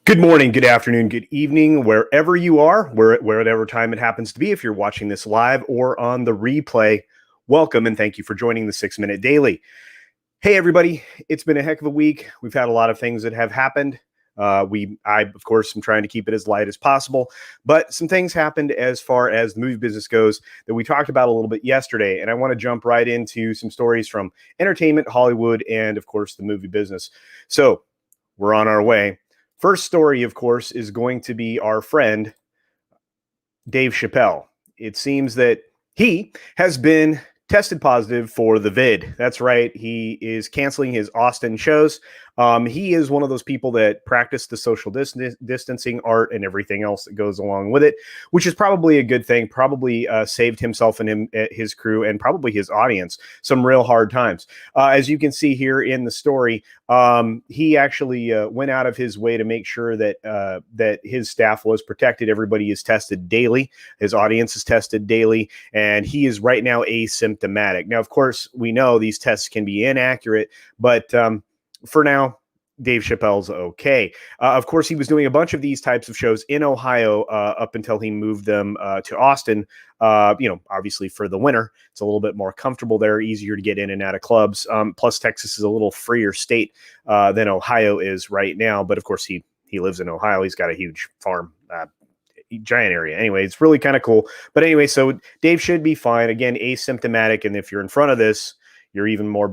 Good morning, good afternoon, good evening, wherever you are, whatever time it happens to be. If you're watching this live or on the replay, welcome and thank you for joining the 6 Minute Daily. Hey, everybody, it's been a heck of a week. We've had a lot of things that have happened. I, of course, am trying to keep it as light as possible, but some things happened as far as the movie business goes that we talked about a little bit yesterday. And I want to jump right into some stories from entertainment, Hollywood, and of course, the movie business. So we're on our way. First story, of course, is going to be our friend Dave Chappelle. It seems that he has been tested positive for the vid. That's right. He is canceling his Austin shows. He is one of those people that practice the social distancing art and everything else that goes along with it, which is probably a good thing. Probably saved himself and his crew and probably his audience some real hard times. As you can see here in the story, he actually went out of his way to make sure that that his staff was protected. Everybody is tested daily. His audience is tested daily, and he is right now asymptomatic. Now, of course, we know these tests can be inaccurate, but for now, Dave Chappelle's okay. Of course, he was doing a bunch of these types of shows in Ohio up until he moved them to Austin. Obviously for the winter, it's a little bit more comfortable there, easier to get in and out of clubs. Plus, Texas is a little freer state than Ohio is right now. But of course, he lives in Ohio. He's got a huge farm. Giant area. Anyway, it's really kind of cool. But anyway, so Dave should be fine. Again, asymptomatic. And if you're in front of this, you're even more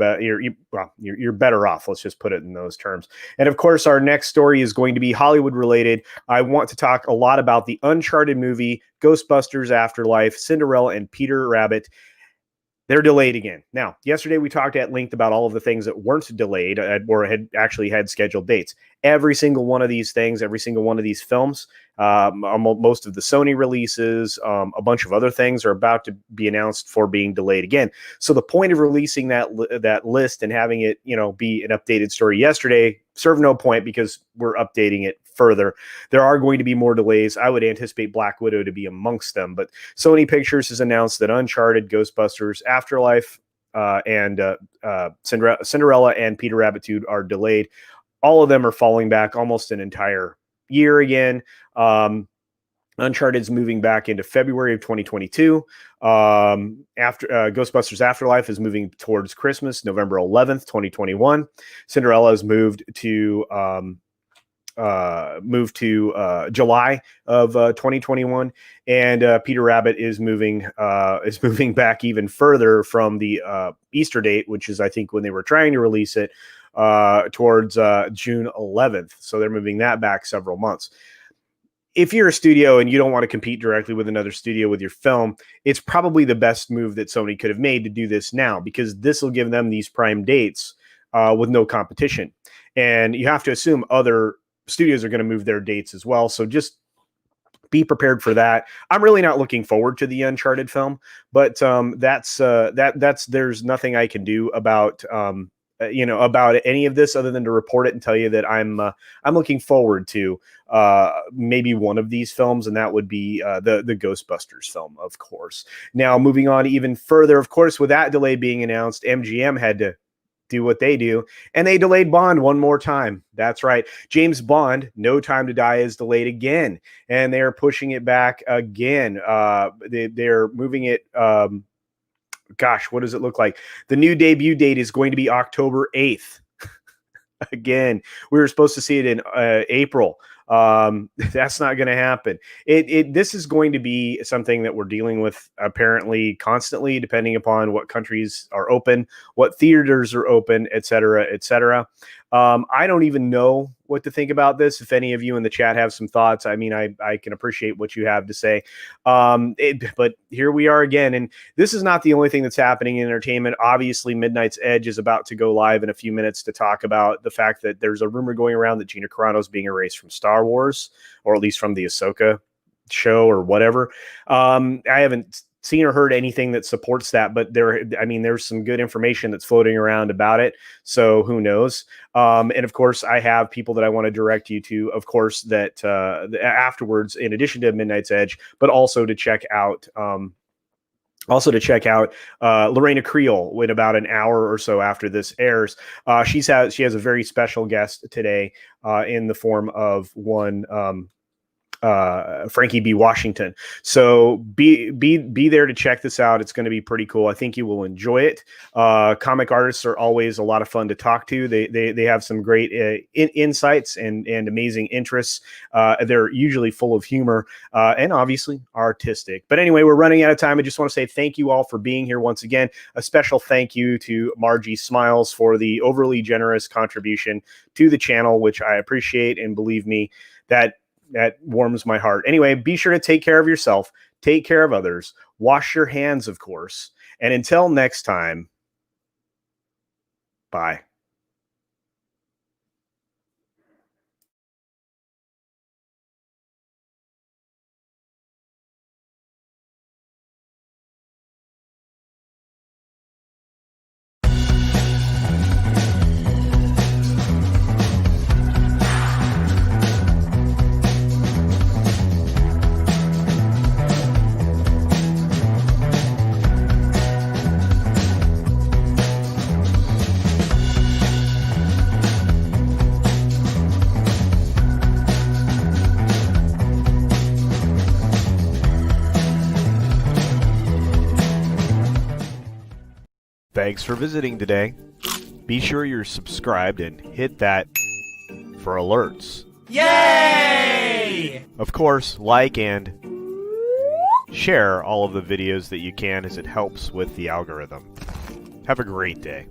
you're better off. Let's just put it in those terms. And of course, our next story is going to be Hollywood related. I want to talk a lot about the Uncharted movie, Ghostbusters Afterlife, Cinderella, and Peter Rabbit. They're delayed again. Now, yesterday we talked at length about all of the things that weren't delayed or had actually had scheduled dates. Every single one of these things, every single one of these films, most of the Sony releases, a bunch of other things are about to be announced for being delayed again. So the point of releasing that list and having it, be an updated story yesterday served no point because we're updating it further. There are going to be more delays. I would anticipate Black Widow to be amongst them, but Sony Pictures has announced that Uncharted, Ghostbusters Afterlife, and Cinderella and Peter Rabbit 2 are delayed. All of them are falling back almost an entire year again. Uncharted's moving back into February of 2022. Ghostbusters Afterlife is moving towards Christmas, November 11th, 2021. Cinderella has moved to July of 2021, and Peter Rabbit is moving back even further from the Easter date, which is I think when they were trying to release it, towards June 11th. So they're moving that back several months. If you're a studio and you don't want to compete directly with another studio with your film, it's probably the best move that Sony could have made to do this now, because this will give them these prime dates with no competition. And you have to assume other studios are going to move their dates as well. So just be prepared for that. I'm really not looking forward to the Uncharted film, but there's nothing I can do about about any of this other than to report it and tell you that I'm looking forward to maybe one of these films, and that would be the Ghostbusters film, of course. Now, moving on even further, of course, with that delay being announced, MGM had to do what they do, and they delayed Bond one more time. That's right. James Bond, No Time to Die is delayed again, and they're pushing it back again. They're moving it. Gosh, what does it look like? The new debut date is going to be October 8th. Again, we were supposed to see it in April. That's not going to happen. This is going to be something that we're dealing with apparently constantly, depending upon what countries are open, what theaters are open, et cetera, et cetera. I don't even know what to think about this. If any of you in the chat have some thoughts, I mean, I can appreciate what you have to say. But here we are again. And this is not the only thing that's happening in entertainment. Obviously, Midnight's Edge is about to go live in a few minutes to talk about the fact that there's a rumor going around that Gina Carano is being erased from Star Wars, or at least from the Ahsoka show or whatever. I haven't seen or heard anything that supports that, but there's some good information that's floating around about it. So who knows? And of course, I have people that I want to direct you to, of course, that afterwards, in addition to Midnight's Edge, but also to check out Also to check out Lorena Creel in about an hour or so after this airs. She has a very special guest today in the form of one Frankie B. Washington. So be there to check this out. It's going to be pretty cool. I think you will enjoy it. Comic artists are always a lot of fun to talk to. They have some great insights and amazing interests. They're usually full of humor and obviously artistic. But anyway, we're running out of time. I just want to say thank you all for being here once again. A special thank you to Margie Smiles for the overly generous contribution to the channel, which I appreciate, and believe me, that warms my heart. Anyway, be sure to take care of yourself, take care of others, wash your hands, of course. And until next time, bye. Thanks for visiting today. Be sure you're subscribed and hit that for alerts. Yay! Of course, like and share all of the videos that you can, as it helps with the algorithm. Have a great day.